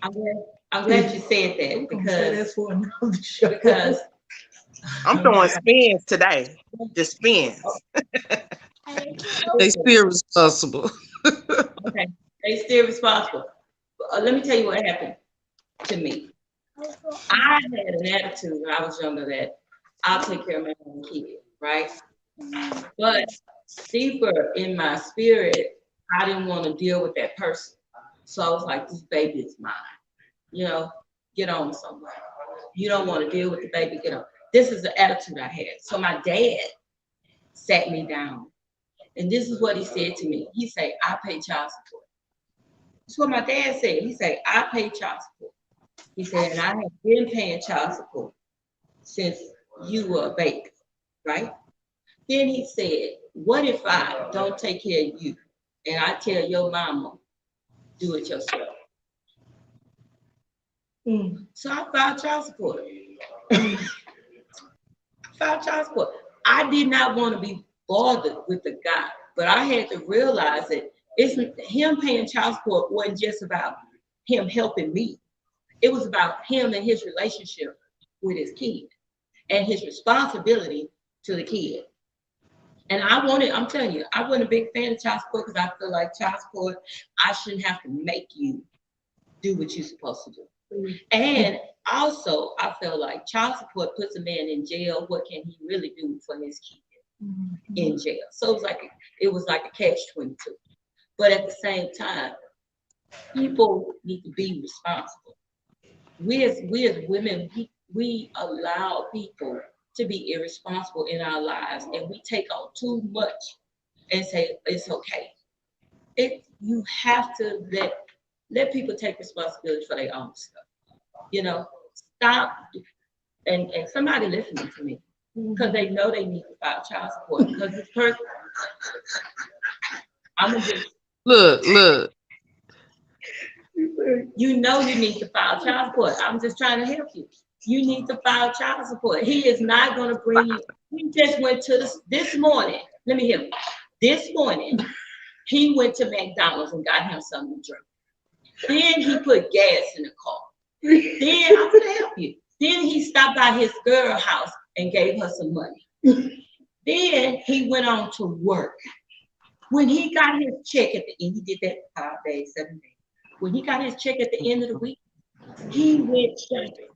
I'm glad, I'm glad you said We're that gonna say because that's for another show. because I'm throwing spins today. Just spins. They still responsible. okay, they still responsible. Let me tell you what happened to me. I had an attitude when I was younger that I'll take care of my own kid, right? But deeper in my spirit, I didn't want to deal with that person. So I was like, this baby is mine. You know, get on somewhere. You don't want to deal with the baby, get on. This is the attitude I had. So my dad sat me down. And this is what he said to me. He said, I pay child support. That's what my dad said. He said, I pay child support. He said, and I have been paying child support since you were a baby, right? Then he said, what if I don't take care of you and I tell your mama, do it yourself? Mm. So I filed child support. Filed child support. I did not want to be bothered with the guy, but I had to realize that it's him paying child support wasn't just about him helping me. It was about him and his relationship with his kid and his responsibility to the kid. And I'm telling you, I wasn't a big fan of child support because I feel like child support, I shouldn't have to make you do what you're supposed to do. And also, I feel like child support puts a man in jail. What can he really do for his kid in jail? So it was like a catch 22. But at the same time, people need to be responsible. We as women, we allow people to be irresponsible in our lives, and we take on too much and say it's okay. You have to let people take responsibility for their own stuff. You know, stop and somebody listening to me because they know they need to file child support because this person, I'm gonna just Look. you know you need to file child support. I'm just trying to help you. You need to file child support. He is not going to bring you. He just went to this morning. Let me hear you. This morning, he went to McDonald's and got him something to drink. Then he put gas in the car. Then I'm going to help you. Then he stopped by his girl house and gave her some money. Then he went on to work. When he got his check at the end, he did that 5 days, 7 days. When he got his check at the end of the week, he went shopping.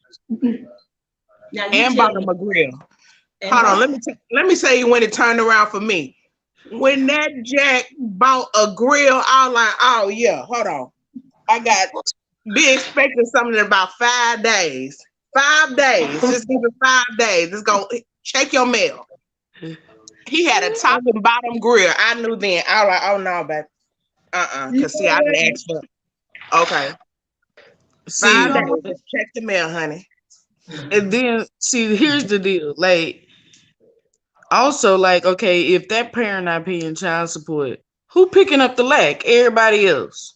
Now you And tell bought me, him a grill. and Hold on, what? let me say when it turned around for me. When that Jack bought a grill, I was like, oh yeah, hold on. I got be expecting something in about 5 days. 5 days. Just give it 5 days. It's gonna check your mail. He had a top and bottom grill. I knew then. I was like, oh no, baby. You Cause see, I know didn't ask for it. Okay. You Five See, know days. Just check the mail, honey. and then see, here's the deal. Like, also, like, okay, if that parent not paying child support, who picking up the lack? Everybody else.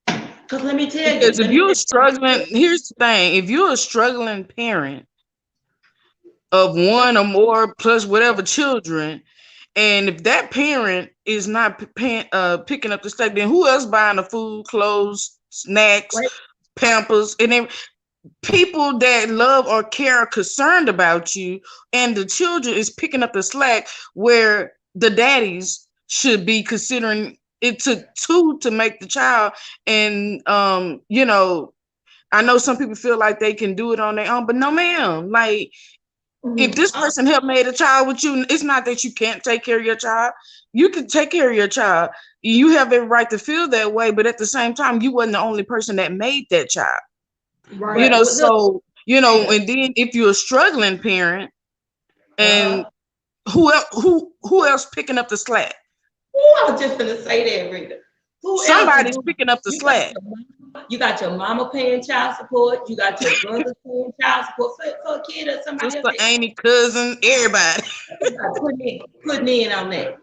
Because let me tell you, Because if let me you're tell struggling, you, here's the thing: if you're a struggling parent of one or more plus whatever children, and if that parent is not picking up the slack, then who else buying the food, clothes, snacks, wait, Pampers, and then people that love or care are concerned about you, and the children is picking up the slack where the daddies should be considering it took two to make the child. And I know some people feel like they can do it on their own, but no, ma'am. Like, if this uh, person helped made a child with you, it's not that you can't take care of your child. You can take care of your child. You have every right to feel that way, but at the same time, you wasn't the only person that made that child. right. look, So and then if you're a struggling parent, and uh-huh. who else picking up the slack? Ooh, I was just gonna say that, Rita. Who else is Somebody's doing? picking up the You got slack. your mama paying child support. You got your brother paying child support for a kid or somebody else. Sister, auntie, cousin, everybody. Everybody putting in on that.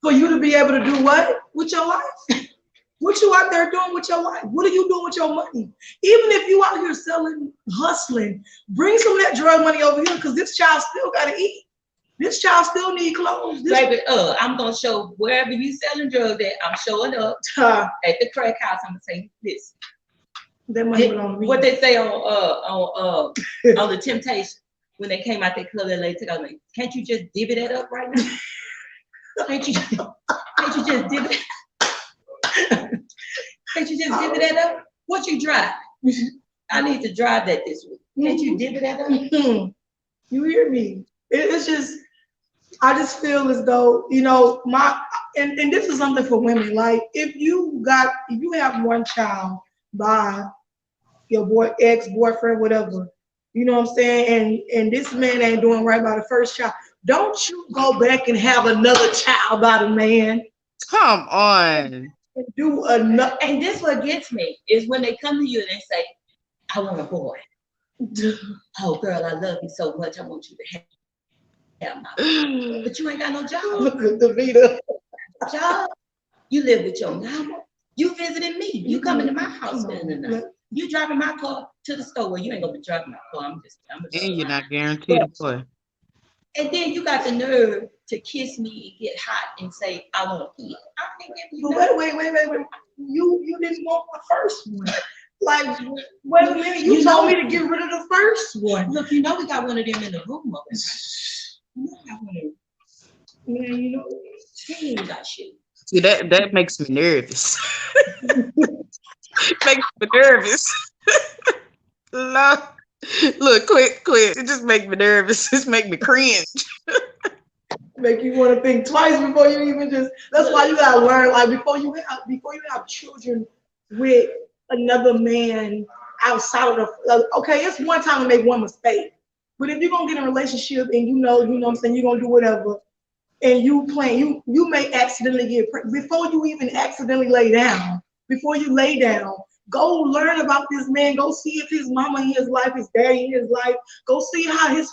For you to be able to do what with your life? What you out there doing with your life? What are you doing with your money? Even if you out here selling, hustling, bring some of that drug money over here because this child still got to eat. This child still need clothes. This Baby, I'm gonna show wherever you selling drugs at, I'm showing up at the crack house. I'm gonna say this. that money belong to What me. they say on the Temptation when they came out that club that lady took out, like, can't you just divvy that up right now? Can't you just divvy can't you just divvy that up? What you drive? I need to drive that this week. Can't you divvy that up? You hear me? It's just I just feel as though, and this is something for women. Like if you have one child by your ex-boyfriend, whatever, you know what I'm saying, and this man ain't doing right by the first child, don't you go back and have another child by the man Come on. and do another. And this what gets me is when they come to you and they say, I want a boy. Oh girl, I love you so much. I want you to have my boy. But you ain't got no job. Look at the Vita. Job. You live with your mama. You visiting me. You coming to my house spending the night. You driving my car to the store. Well, you ain't gonna be driving my car. I'm And you're just not guaranteed a But boy. And then you got the nerve to kiss me and get hot and say, I want to eat. I didn't give you But nothing. wait. You didn't want the first one. Like, wait a minute, you You told know, me to get rid of the first one. look, you know we got one of them in the room over there. You know we got one of them. Man, you know, She ain't got shit. See that makes me nervous. Makes me nervous. Lord. Look, quit. It just make me nervous. It make me cringe. make you want to think twice before you even just. That's why you gotta learn. Like before you have children with another man outside of the. Okay, it's one time to make one mistake, but if you're gonna get in a relationship and you know what I'm saying, you're gonna do whatever, and you plan, you may accidentally get pregnant before you even accidentally lay down. Before you lay down, go learn about this man. Go see if his mama in his life, his daddy in his life. Go see how his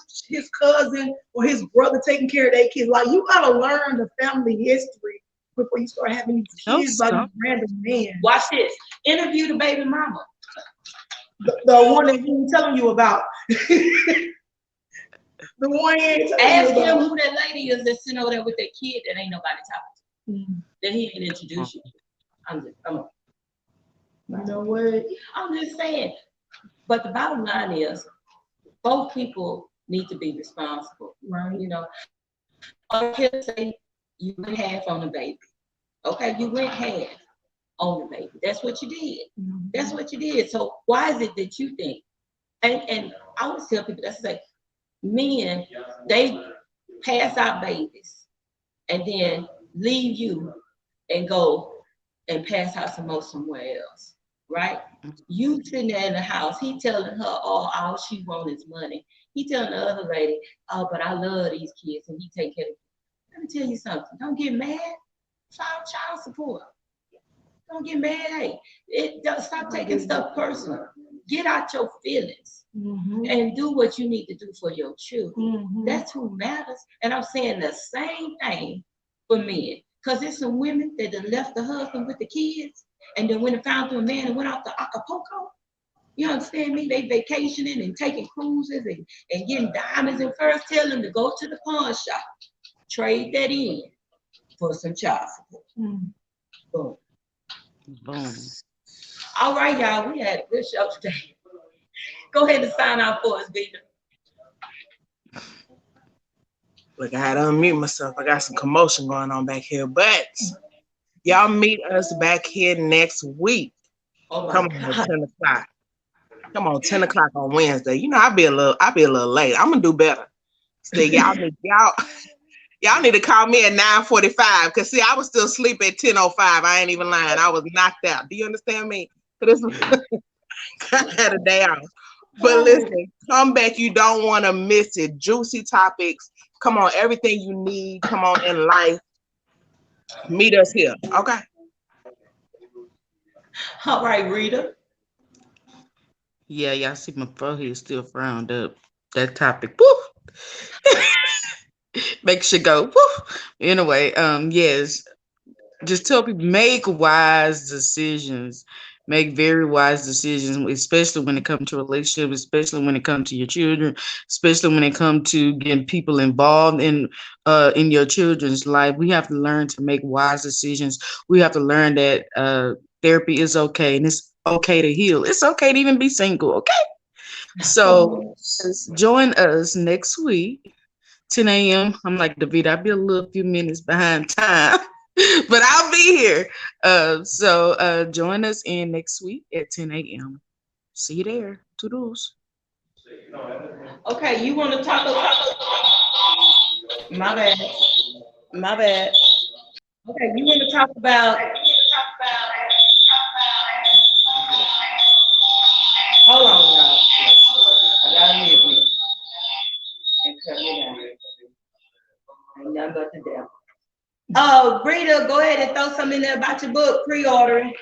cousin or his brother taking care of their kids. Like you gotta learn the family history before you start having these No, kids by stop. these random men. Watch this. Interview the baby mama. The one that he ain't telling you about. The one he ain't telling you Ask him about. who that lady is that's sitting over there with that kid that ain't nobody talking to. Mm. That he didn't introduce you to. I'm You know what? I'm just saying. But the bottom line is both people need to be responsible. Right. You know, or he'll say you went half on the baby. Okay, you went half on the baby. That's what you did. Mm-hmm. That's what you did. So why is it that you think? And I always tell people that's like men, they pass out babies and then leave you and go and pass out some more somewhere else, right? You sitting there in the house, he telling her, oh, all she want is money. He telling the other lady, oh, but I love these kids and he take care of them. Let me tell you something. Don't get mad. Child support. Don't get mad. Hey, stop taking stuff personal. Get out your feelings Mm-hmm. and do what you need to do for your children. Mm-hmm. That's who matters. And I'm saying the same thing for men. Because there's some women that done left the husband with the kids and then went and found a man and went out to Acapulco. You understand me? They vacationing and taking cruises and getting diamonds and first tell them to go to the pawn shop. Trade that in for some child support. Mm-hmm. Boom. Boom. All right, y'all. We had a good show today. Go ahead and sign out for us, Vita. Look, I had to unmute myself. I got some commotion going on back here. But y'all meet us back here next week. Oh Come my on, God. 10 o'clock. Come on, 10 o'clock on Wednesday. You know, I'll be a little late. I'm gonna do better. See, y'all need to call me at 9:45. Cause see, I was still asleep at 10:05. I ain't even lying. I was knocked out. Do you understand me? Cause I had a day off. But listen, come back. You don't want to miss it. Juicy topics. Come on, everything you need. Come on in life. Meet us here. Okay. All right, Rita. Yeah, y'all see my forehead still frowned up. That topic. Woo! Makes you go, woo! Anyway, yes. Just tell people make wise decisions. Make very wise decisions, especially when it comes to relationships, especially when it comes to your children, especially when it comes to getting people involved in your children's life. We have to learn to make wise decisions. We have to learn that therapy is okay and it's okay to heal. It's okay to even be single, okay? So just join us next week, 10 a.m. I'm like, David, I'll be a little few minutes behind time, but I'll be here. So join us in next week at 10 a.m. See you there. Toodles. Okay, you want to talk about? My bad. My bad. Okay, you want to talk about? Hold on, y'all. I gotta mute me and cut me down. Ain't nothing but the devil. Oh, Rita, go ahead and throw something in there about your book pre-ordering.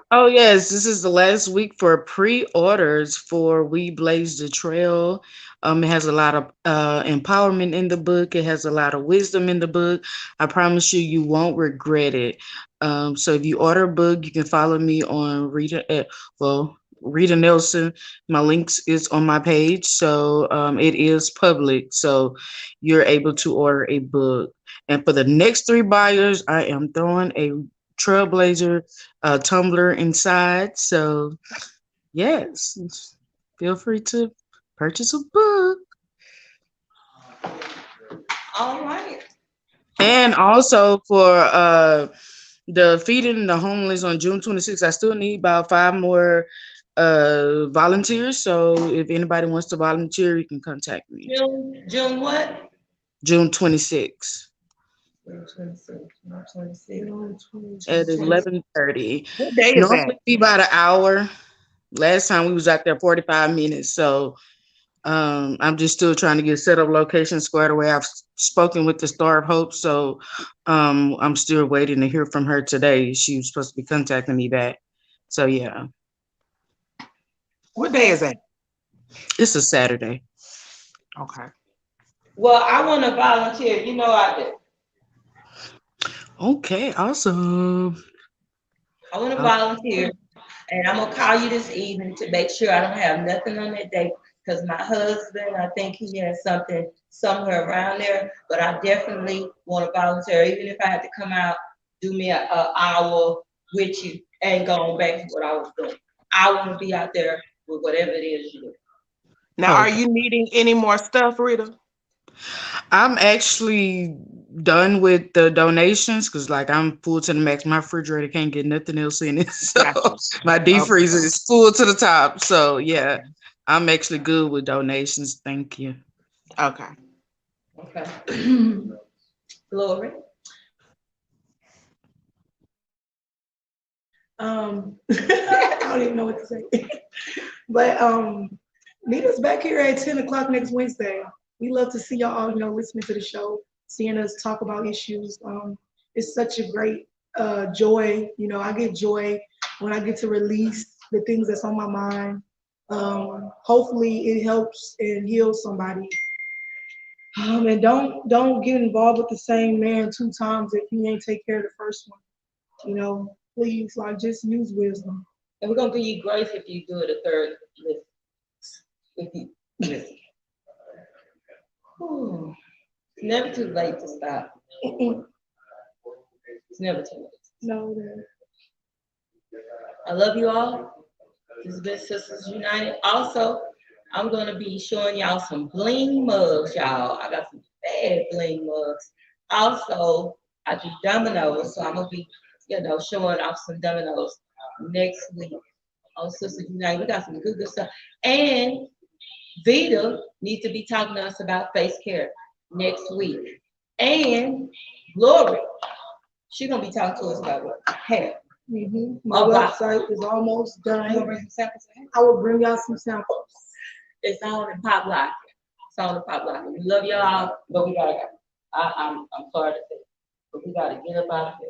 Oh yes, this is the last week for pre-orders for We Blaze the Trail. It has a lot of empowerment in the book. It has a lot of wisdom in the book. I promise you, you won't regret it. So if you order a book, you can follow me on Rita. Well, Rita Nelson. My links is on my page, so it is public, so you're able to order a book. And for the next three buyers, I am throwing a Trailblazer tumbler inside. So yes, feel free to purchase a book. All right. And also for the feeding the homeless on June 26th, I still need about five more volunteers. So if anybody wants to volunteer, you can contact me. June what? June 26th June 26. June 26. at June 26. 11:30. What day is that? Normally be about an hour. Last time we was out there 45 minutes. So I'm just still trying to get set up location squared away. I've spoken with the Star of Hope, so I'm still waiting to hear from her today. She was supposed to be contacting me back. So yeah, What day is that? it's a Saturday. Okay. Well, I want to volunteer. You know I do. Okay, awesome. I want to I'll- volunteer, and I'm gonna call you this evening to make sure I don't have nothing on that day. Because my husband, I think he has something somewhere around there, but I definitely want to volunteer, even if I had to come out, do me a hour with you, and go on back to what I was doing. I want to be out there with whatever it is you do. Now, are Okay. you needing any more stuff, Rita? I'm actually done with the donations because, like, I'm full to the max. My refrigerator can't get nothing else in it, so Gotcha. my deep Okay. freezer is full to the top. So yeah, I'm actually good with donations. Thank you. Okay. Okay. Glory. I don't even know what to say. But meet us back here at 10 o'clock next Wednesday. We love to see y'all, listening to the show, seeing us talk about issues. It's such a great joy. I get joy when I get to release the things that's on my mind. Hopefully it helps and heals somebody. And don't get involved with the same man two times if he ain't take care of the first one. Please, like, just use wisdom. And we're gonna give you grace if you do it a third listen. If you listen. Whew. It's never too late to stop. It's never too late. No, that. I love you all. This has been Sisters United. Also, I'm gonna be showing y'all some bling mugs, y'all. I got some bad bling mugs. Also, I do dominoes, so I'm gonna be, showing off some dominoes next week on Sisters United. We got some good stuff. And Vita needs to be talking to us about face care next week. And Glory, she's gonna be talking to us about what? Hair. My website is almost You gonna done. bring some samples of hair? I will bring y'all some samples. It's on in Pop Lock. It's on in Pop Lock. We love y'all, but we gotta go. I'm sorry to say, but we gotta get up out of here.